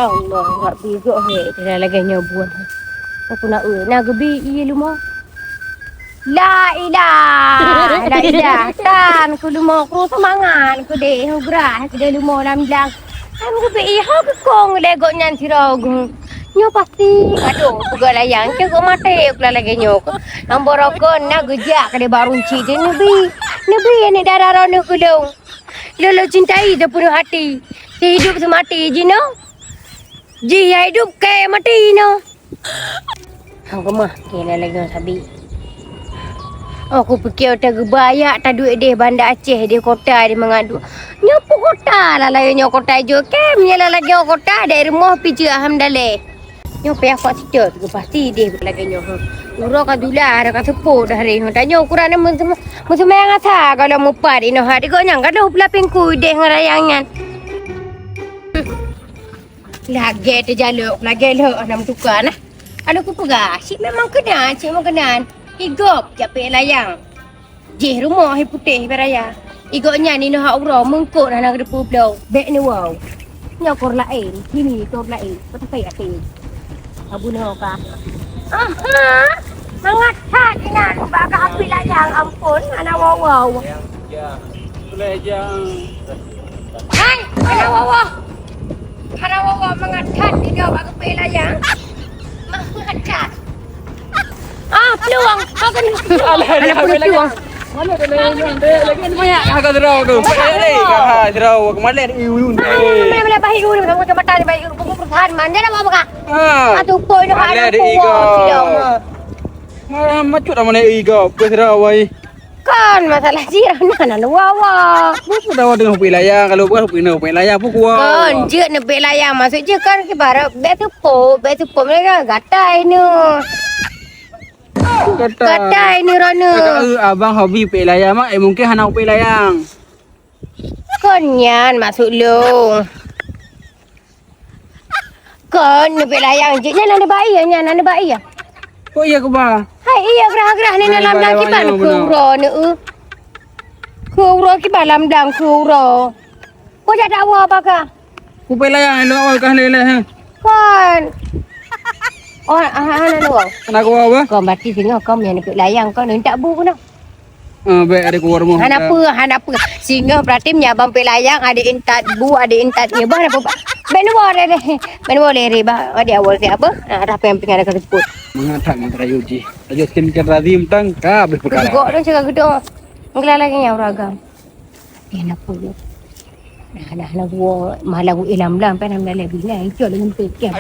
Allah, enggak bigo he. Dia lagi nyobuan. Aku nak nak gebi iya lumo. La ilah, la ilah. Tan ku lumo ku semangan ku deh hugrah ku deh lumo lam bilang. Am gebi iya ku kong lego nyan sirog. Nyo pasti aduh buga layang ke go mate ku lagi nyok. Namborokon na gejak ke barunci je nabi. Nabi ni darah ku dong. Lolo cintai dia penuh hati. Dia hidup semati je no. Ji hidup kayak mati no. Hang mah kena lagi sabi. Aku fikir tak gebaya tak duit dia Bandar Aceh dia kota dia mengadu. Nyopo kota lah lain nyo kota jo kem nyala lagi kota dari rumah piji alhamdulillah. Nyo pe aku situ tu pasti dia lagi nyo. Uro ka dula ada ka sepo dah re. Tanya ukuran mun yang asa kalau mu pari no hari go nyang ka do pelaping ku deh ngarayangan. Lagi terjaluk lagi lo nam tukar nah. Kalau ku pegah, si memang kena, cik memang kena. Igop capek layang. Jih rumah hi putih beraya. Igopnya ni noh uro mengkok dah nak depu blau. Bek ni wow. Nyokor lain, kini tor lain. Patai ati. Abu noh ka. Aha. Sangat hat ina baga api layang ampun ana wow. Ya. Boleh jang. Hai, ana wow. Ana wow mengatat di dah baga api layang. Mengatat. Peluang. Kau Ada peluang. Mana ada lagi ni banyak agak terau ke. Ha terau kemarin ada iun. Mana bahi dulu sama macam mata bahi perusahaan mana nak apa kak? Ha. Atu poi nak ada Macam mana iga terau ai. Kan masalah jiran mana wawa. Bukan dah dengan wilayah kalau bukan wilayah pun kuat. Kan je nak wilayah masuk je kan ke barat betu po mereka gatai ni. Gatai ni rana. Abang hobi wilayah mak mungkin hana wilayah. Konyan masuk lu. Kon wilayah je nyan ada bayi ya nyan ada bayi ya. Oh iya ke ba? Hai iya gerah-gerah ni dalam dang kiban kuro ni Kuro kiban dalam dang kuro. Kau jadi awak apa kah? Ku wilayah lo awal kah lele ha. Kan. Oh, ana lu. Anak ku apa? Kau mati sini kau yang nak layang kau ni tak bu kena. Baik ada ku rumah. Hana apa? Singa berarti menyabang pelayang ada intat bu ada intat ni bah apa. Benwar re bah ada awal siapa? Ada apa yang pengen ada sebut. Mengatang antara Yuji. Ayo skincare radim tang ka berperkara. Kau dah cakap gedor. Mungkin lagi yang ragam. Enak pun. Nah, gua malah gua ilam lam pen hamdallah bila itu dengan pekeh.